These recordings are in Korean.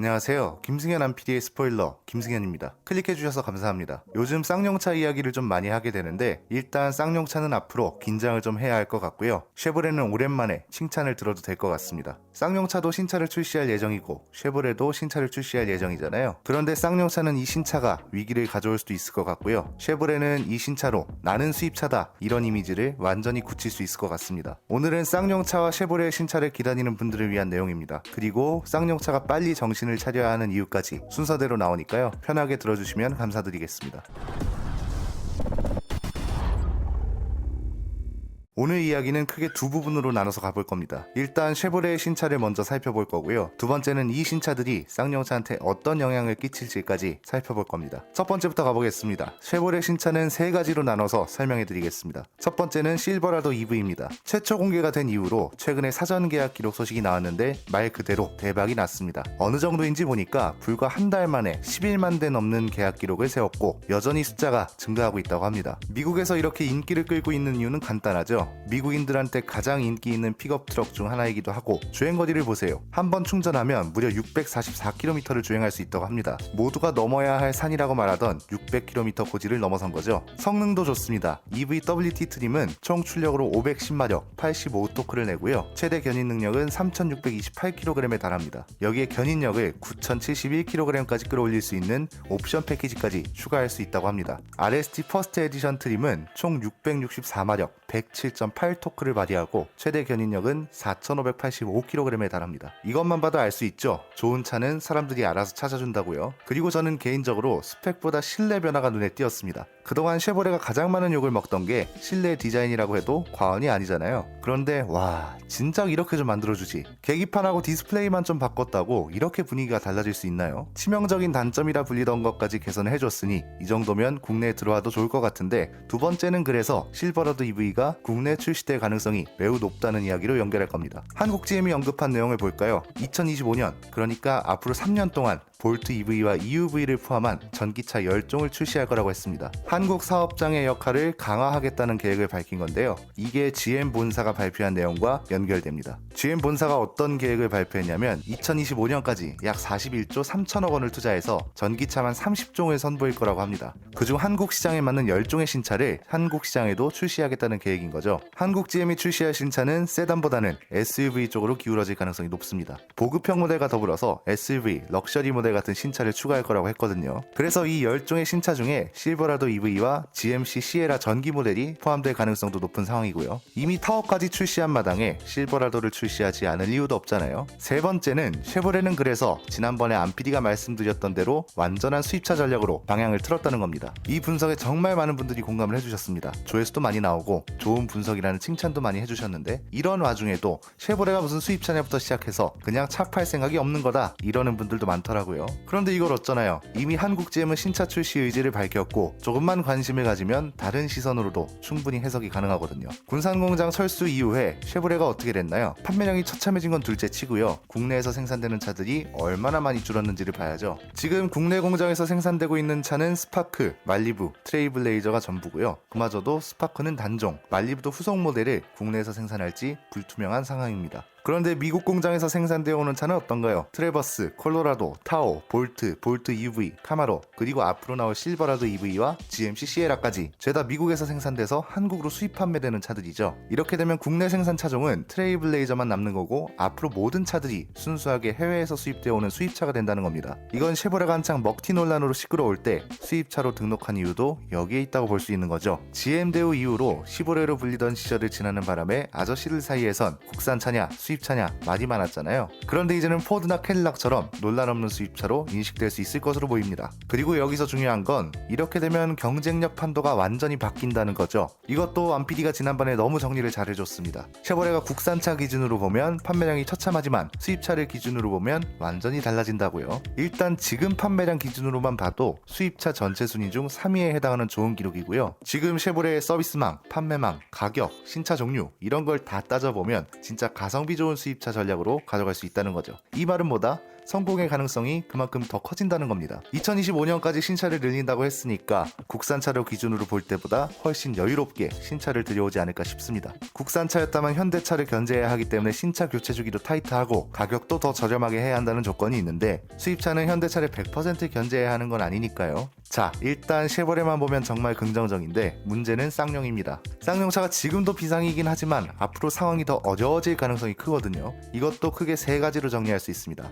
안녕하세요. 김승현 안PD의 스포일러 김승현입니다. 클릭해주셔서 감사합니다. 요즘 쌍용차 이야기를 좀 많이 하게 되는데 일단 쌍용차는 앞으로 긴장을 좀 해야 할 것 같고요. 쉐보레는 오랜만에 칭찬을 들어도 될 것 같습니다. 쌍용차도 신차를 출시할 예정이고 쉐보레도 신차를 출시할 예정이잖아요. 그런데 쌍용차는 이 신차가 위기를 가져올 수도 있을 것 같고요. 쉐보레는 이 신차로 나는 수입차다 이런 이미지를 완전히 굳힐 수 있을 것 같습니다. 오늘은 쌍용차와 쉐보레의 신차를 기다리는 분들을 위한 내용입니다. 그리고 쌍용차가 빨리 정신을 차려야 하는 이유까지 순서대로 나오니까요. 편하게 들어주시면 감사드리겠습니다. 오늘 이야기는 크게 두 부분으로 나눠서 가볼 겁니다. 일단 쉐보레의 신차를 먼저 살펴볼 거고요. 두 번째는 이 신차들이 쌍용차한테 어떤 영향을 끼칠지까지 살펴볼 겁니다. 첫 번째부터 가보겠습니다. 쉐보레 신차는 세 가지로 나눠서 설명해 드리겠습니다. 첫 번째는 실버라도 EV입니다. 최초 공개가 된 이후로 최근에 사전 계약 기록 소식이 나왔는데 말 그대로 대박이 났습니다. 어느 정도인지 보니까 불과 한 달 만에 11만 대 넘는 계약 기록을 세웠고 여전히 숫자가 증가하고 있다고 합니다. 미국에서 이렇게 인기를 끌고 있는 이유는 간단하죠. 미국인들한테 가장 인기 있는 픽업 트럭 중 하나이기도 하고 주행거리를 보세요. 한 번 충전하면 무려 644km를 주행할 수 있다고 합니다. 모두가 넘어야 할 산이라고 말하던 600km 고지를 넘어선 거죠. 성능도 좋습니다. EV WT 트림은 총 출력으로 510마력, 85토크를 내고요. 최대 견인 능력은 3628kg에 달합니다. 여기에 견인력을 9071kg까지 끌어올릴 수 있는 옵션 패키지까지 추가할 수 있다고 합니다. RST 퍼스트 에디션 트림은 총 664마력, 107.8토크를 발휘하고 최대 견인력은 4585kg에 달합니다. 이것만 봐도 알 수 있죠. 좋은 차는 사람들이 알아서 찾아준다고요. 그리고 저는 개인적으로 스펙보다 실내 변화가 눈에 띄었습니다. 그동안 쉐보레가 가장 많은 욕을 먹던 게 실내 디자인이라고 해도 과언이 아니잖아요. 그런데 와 진작 이렇게 좀 만들어주지. 계기판하고 디스플레이만 좀 바꿨다고 이렇게 분위기가 달라질 수 있나요? 치명적인 단점이라 불리던 것까지 개선을 해줬으니 이 정도면 국내에 들어와도 좋을 것 같은데 두 번째는 그래서 실버라도 EV가 국내 출시될 가능성이 매우 높다는 이야기로 연결할 겁니다. 한국 GM이 언급한 내용을 볼까요? 2025년 그러니까 앞으로 3년 동안 볼트 EV와 EUV를 포함한 전기차 10종을 출시할 거라고 했습니다. 한국 사업장의 역할을 강화하겠다는 계획을 밝힌 건데요. 이게 GM 본사가 발표한 내용과 연결됩니다. GM 본사가 어떤 계획을 발표했냐면 2025년까지 약 41조 3천억 원을 투자해서 전기차만 30종을 선보일 거라고 합니다. 그중 한국 시장에 맞는 10종의 신차를 한국 시장에도 출시하겠다는 계획인 거죠. 한국 GM이 출시할 신차는 세단보다는 SUV 쪽으로 기울어질 가능성이 높습니다. 보급형 모델과 더불어서 SUV, 럭셔리 모델 같은 신차를 추가할 거라고 했거든요. 그래서 이 10종의 신차 중에 실버라도 EV와 GMC 시에라 전기 모델이 포함될 가능성도 높은 상황이고요. 이미 타워까지 출시한 마당에 실버라도를 출시하지 않을 이유도 없잖아요. 세 번째는 쉐보레는 그래서 지난번에 안PD가 말씀드렸던 대로 완전한 수입차 전략으로 방향을 틀었다는 겁니다. 이 분석에 정말 많은 분들이 공감을 해주셨습니다. 조회수도 많이 나오고 좋은 분석이라는 칭찬도 많이 해주셨는데 이런 와중에도 쉐보레가 무슨 수입차냐부터 시작해서 그냥 차 팔 생각이 없는 거다 이러는 분들도 많더라고요. 그런데 이걸 어쩌나요? 이미 한국 GM은 신차 출시 의지를 밝혔고 조금만 관심을 가지면 다른 시선으로도 충분히 해석이 가능하거든요. 군산공장 철수 이후에 쉐보레가 어떻게 됐나요? 판매량이 처참해진 건 둘째 치고요. 국내에서 생산되는 차들이 얼마나 많이 줄었는지를 봐야죠. 지금 국내 공장에서 생산되고 있는 차는 스파크, 말리부, 트레일블레이저가 전부고요. 그마저도 스파크는 단종, 말리부도 후속 모델을 국내에서 생산할지 불투명한 상황입니다. 그런데 미국 공장에서 생산되어 오는 차는 어떤가요? 트래버스, 콜로라도, 타오, 볼트, 볼트 EV, 카마로, 그리고 앞으로 나올 실버라도 EV와 GMC 시에라까지 죄다 미국에서 생산돼서 한국으로 수입 판매되는 차들이죠. 이렇게 되면 국내 생산 차종은 트레일블레이저만 남는 거고 앞으로 모든 차들이 순수하게 해외에서 수입되어 오는 수입차가 된다는 겁니다. 이건 쉐보레가 한창 먹튀 논란으로 시끄러울 때 수입차로 등록한 이유도 여기에 있다고 볼 수 있는 거죠. GM 대우 이후로 시보레로 불리던 시절을 지나는 바람에 아저씨들 사이에선 국산차냐 수입차냐 말이 많았잖아요. 그런데 이제는 포드나 캐딜락처럼 논란 없는 수입차로 인식될 수 있을 것으로 보입니다. 그리고 여기서 중요한 건 이렇게 되면 경쟁력 판도가 완전히 바뀐다는 거죠. 이것도 안PD가 지난번에 너무 정리를 잘 해줬습니다. 쉐보레가 국산차 기준으로 보면 판매량이 처참하지만 수입차를 기준으로 보면 완전히 달라진다고요. 일단 지금 판매량 기준으로만 봐도 수입차 전체 순위 중 3위에 해당하는 좋은 기록이고요. 지금 쉐보레의 서비스망, 판매망, 가격, 신차 종류 이런 걸 다 따져보면 진짜 가성비 좋은 수입차 전략으로 가져갈 수 있다는 거죠. 이 말은 뭐다? 성공의 가능성이 그만큼 더 커진다는 겁니다. 2025년까지 신차를 늘린다고 했으니까 국산차를 기준으로 볼 때보다 훨씬 여유롭게 신차를 들여오지 않을까 싶습니다. 국산차였다면 현대차를 견제해야 하기 때문에 신차 교체 주기도 타이트하고 가격도 더 저렴하게 해야 한다는 조건이 있는데 수입차는 현대차를 100% 견제해야 하는 건 아니니까요. 자, 일단 쉐보레만 보면 정말 긍정적인데 문제는 쌍용입니다. 쌍용차가 지금도 비상이긴 하지만 앞으로 상황이 더 어려워질 가능성이 크거든요. 이것도 크게 세 가지로 정리할 수 있습니다.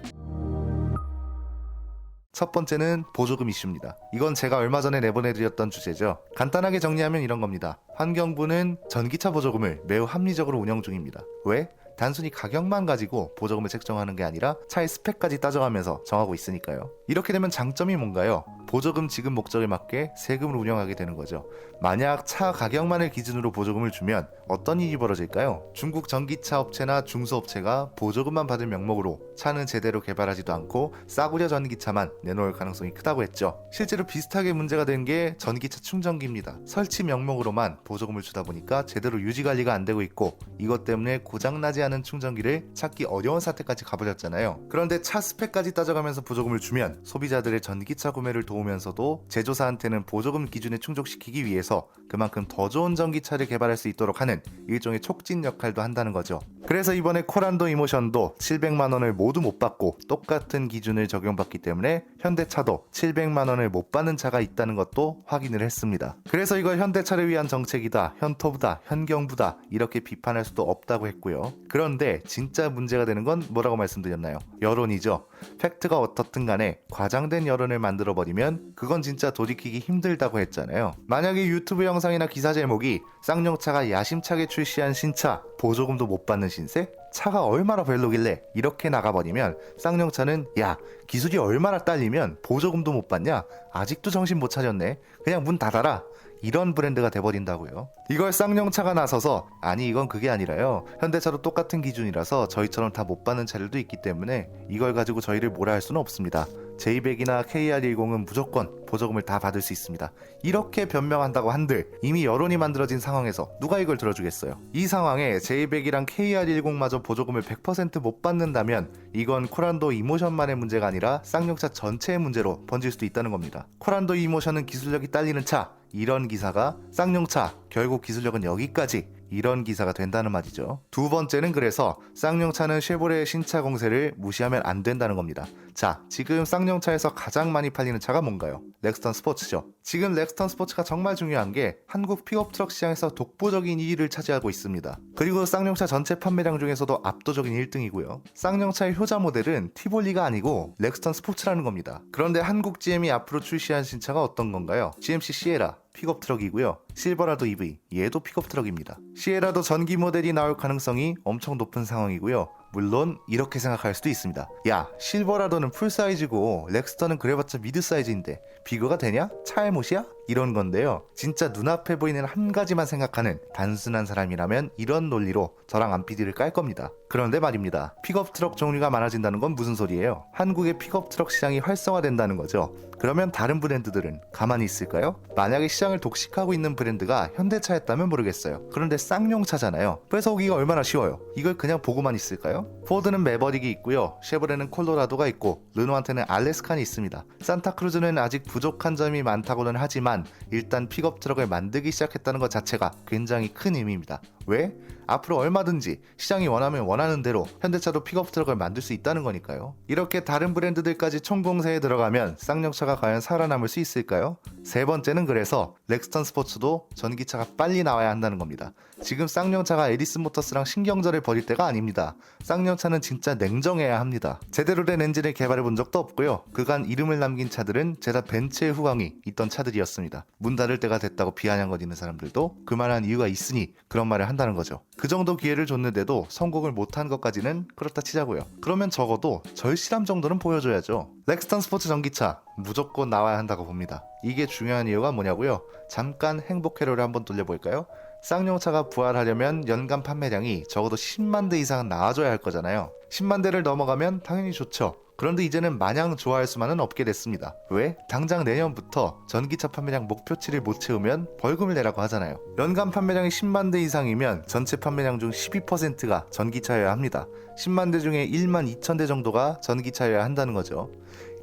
첫 번째는 보조금 이슈입니다. 이건 제가 얼마 전에 내보내드렸던 주제죠. 간단하게 정리하면 이런 겁니다. 환경부는 전기차 보조금을 매우 합리적으로 운영 중입니다. 왜? 단순히 가격만 가지고 보조금을 책정하는 게 아니라 차의 스펙까지 따져가면서 정하고 있으니까요. 이렇게 되면 장점이 뭔가요? 보조금 지급 목적에 맞게 세금을 운영하게 되는 거죠. 만약 차 가격만을 기준으로 보조금을 주면 어떤 일이 벌어질까요? 중국 전기차 업체나 중소업체가 보조금만 받을 명목으로 차는 제대로 개발하지도 않고 싸구려 전기차만 내놓을 가능성이 크다고 했죠. 실제로 비슷하게 문제가 된 게 전기차 충전기입니다. 설치 명목으로만 보조금을 주다 보니까 제대로 유지 관리가 안 되고 있고 이것 때문에 고장나지 않은 충전기를 찾기 어려운 사태까지 가버렸잖아요. 그런데 차 스펙까지 따져가면서 보조금을 주면 소비자들의 전기차 구매를 도우면서도 제조사한테는 보조금 기준에 충족시키기 위해서 그만큼 더 좋은 전기차를 개발할 수 있도록 하는 일종의 촉진 역할도 한다는 거죠. 그래서 이번에 코란도 이모션도 700만 원을 모두 못 받고 똑같은 기준을 적용받기 때문에 현대차도 700만 원을 못 받는 차가 있다는 것도 확인을 했습니다. 그래서 이걸 현대차를 위한 정책이다, 현토부다, 현경부다 이렇게 비판할 수도 없다고 했고요. 그런데 진짜 문제가 되는 건 뭐라고 말씀드렸나요? 여론이죠. 팩트가 어떻든 간에 과장된 여론을 만들어버리면 그건 진짜 돌이키기 힘들다고 했잖아요. 만약에 유튜브 영상이나 기사 제목이 쌍용차가 야심차게 출시한 신차, 보조금도 못 받는 신세? 차가 얼마나 별로길래 이렇게 나가버리면 쌍용차는 야, 기술이 얼마나 딸리면 보조금도 못 받냐? 아직도 정신 못 차렸네. 그냥 문 닫아라. 이런 브랜드가 돼버린다고요. 이걸 쌍용차가 나서서 아니 이건 그게 아니라요. 현대차도 똑같은 기준이라서 저희처럼 다 못 받는 차들도 있기 때문에 이걸 가지고 저희를 뭐라 할 수는 없습니다. J100이나 KR10은 무조건 보조금을 다 받을 수 있습니다. 이렇게 변명한다고 한들 이미 여론이 만들어진 상황에서 누가 이걸 들어주겠어요. 이 상황에 J100이랑 KR10마저 보조금을 100% 못 받는다면 이건 코란도 이모션만의 문제가 아니라 쌍용차 전체의 문제로 번질 수도 있다는 겁니다. 코란도 이모션은 기술력이 딸리는 차, 이런 기사가 쌍용차 결국 기술력은 여기까지, 이런 기사가 된다는 말이죠. 두 번째는 그래서 쌍용차는 쉐보레의 신차 공세를 무시하면 안 된다는 겁니다. 자, 지금 쌍용차에서 가장 많이 팔리는 차가 뭔가요? 렉스턴 스포츠죠. 지금 렉스턴 스포츠가 정말 중요한 게 한국 픽업 트럭 시장에서 독보적인 2위를 차지하고 있습니다. 그리고 쌍용차 전체 판매량 중에서도 압도적인 1등이고요. 쌍용차의 효자 모델은 티볼리가 아니고 렉스턴 스포츠라는 겁니다. 그런데 한국 GM이 앞으로 출시한 신차가 어떤 건가요? GMC 시에라 픽업 트럭이고요. 실버라도 EV, 얘도 픽업 트럭입니다. 시에라도 전기 모델이 나올 가능성이 엄청 높은 상황이고요. 물론 이렇게 생각할 수도 있습니다. 야, 실버라도는 풀사이즈고 렉스턴은 그래봤자 미드사이즈인데 비교가 되냐? 차일못이야? 이런 건데요. 진짜 눈앞에 보이는 한 가지만 생각하는 단순한 사람이라면 이런 논리로 저랑 안피디를 깔 겁니다. 그런데 말입니다. 픽업 트럭 종류가 많아진다는 건 무슨 소리예요? 한국의 픽업 트럭 시장이 활성화된다는 거죠. 그러면 다른 브랜드들은 가만히 있을까요? 만약에 시장을 독식하고 있는 브랜드가 현대차였다면 모르겠어요. 그런데 쌍용차잖아요. 뺏어오기가 얼마나 쉬워요. 이걸 그냥 보고만 있을까요? 포드는 매버릭이 있고요. 쉐보레는 콜로라도가 있고 르노한테는 알래스칸이 있습니다. 산타크루즈는 아직 부족한 점이 많다고는 하지만 일단 픽업 트럭을 만들기 시작했다는 것 자체가 굉장히 큰 의미입니다. 왜? 앞으로 얼마든지 시장이 원하면 원하는 대로 현대차도 픽업 트럭을 만들 수 있다는 거니까요. 이렇게 다른 브랜드들까지 총공세에 들어가면 쌍용차가 과연 살아남을 수 있을까요? 세 번째는 그래서 렉스턴 스포츠도 전기차가 빨리 나와야 한다는 겁니다. 지금 쌍용차가 에디슨 모터스랑 신경전을 벌일 때가 아닙니다. 쌍용차는 진짜 냉정해야 합니다. 제대로 된 엔진을 개발해 본 적도 없고요. 그간 이름을 남긴 차들은 죄다 벤츠의 후광이 있던 차들이었습니다. 문 닫을 때가 됐다고 비아냥거리는 사람들도 그만한 이유가 있으니 그런 말을 한다는 거죠. 그 정도 기회를 줬는데도 성공을 못한 것까지는 그렇다 치자고요. 그러면 적어도 절실함 정도는 보여줘야죠. 렉스턴 스포츠 전기차 무조건 나와야 한다고 봅니다. 이게 중요한 이유가 뭐냐고요? 잠깐 행복 회로를 한번 돌려볼까요? 쌍용차가 부활하려면 연간 판매량이 적어도 10만 대 이상은 나와줘야 할 거잖아요. 10만 대를 넘어가면 당연히 좋죠. 그런데 이제는 마냥 좋아할 수만은 없게 됐습니다. 왜? 당장 내년부터 전기차 판매량 목표치를 못 채우면 벌금을 내라고 하잖아요. 연간 판매량이 10만 대 이상이면 전체 판매량 중 12%가 전기차여야 합니다. 10만 대 중에 1만 2천 대 정도가 전기차여야 한다는 거죠.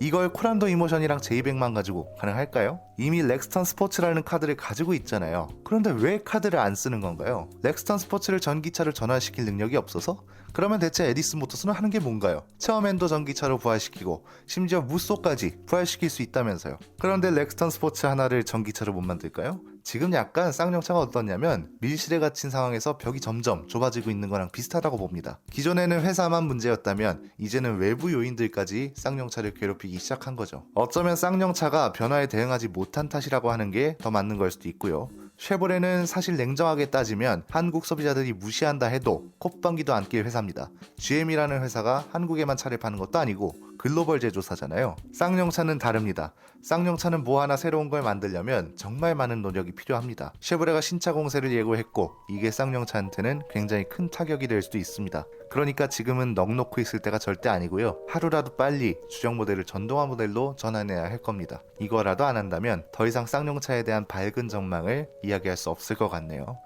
이걸 코란도 이모션이랑 J100만 가지고 가능할까요? 이미 렉스턴 스포츠라는 카드를 가지고 있잖아요. 그런데 왜 카드를 안 쓰는 건가요? 렉스턴 스포츠를 전기차로 전환시킬 능력이 없어서? 그러면 대체 에디슨 모터스는 하는 게 뭔가요? 체어맨도 전기차로 부활시키고 심지어 무쏘까지 부활시킬 수 있다면서요. 그런데 렉스턴 스포츠 하나를 전기차로 못 만들까요? 지금 약간 쌍용차가 어떻냐면 밀실에 갇힌 상황에서 벽이 점점 좁아지고 있는 거랑 비슷하다고 봅니다. 기존에는 회사만 문제였다면 이제는 외부 요인들까지 쌍용차를 괴롭히기 시작한 거죠. 어쩌면 쌍용차가 변화에 대응하지 못한 탓이라고 하는 게 더 맞는 걸 수도 있고요. 쉐보레는 사실 냉정하게 따지면 한국 소비자들이 무시한다 해도 콧방귀도 안 낄 회사입니다. GM이라는 회사가 한국에만 차를 파는 것도 아니고 글로벌 제조사잖아요. 쌍용차는 다릅니다. 쌍용차는 뭐 하나 새로운 걸 만들려면 정말 많은 노력이 필요합니다. 쉐보레가 신차 공세를 예고했고 이게 쌍용차한테는 굉장히 큰 타격이 될 수도 있습니다. 그러니까 지금은 넋 놓고 있을 때가 절대 아니고요. 하루라도 빨리 주력 모델을 전동화 모델로 전환해야 할 겁니다. 이거라도 안 한다면 더 이상 쌍용차에 대한 밝은 전망을 이야기할 수 없을 것 같네요.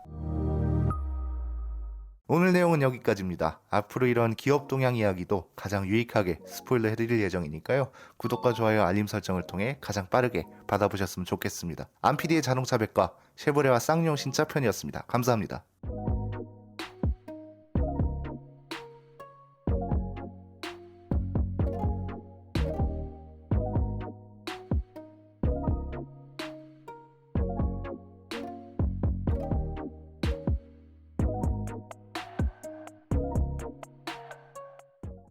오늘 내용은 여기까지입니다. 앞으로 이런 기업 동향 이야기도 가장 유익하게 스포일러 해드릴 예정이니까요. 구독과 좋아요, 알림 설정을 통해 가장 빠르게 받아보셨으면 좋겠습니다. 안PD의 자동차 백과 쉐보레와 쌍용 신차 편이었습니다. 감사합니다.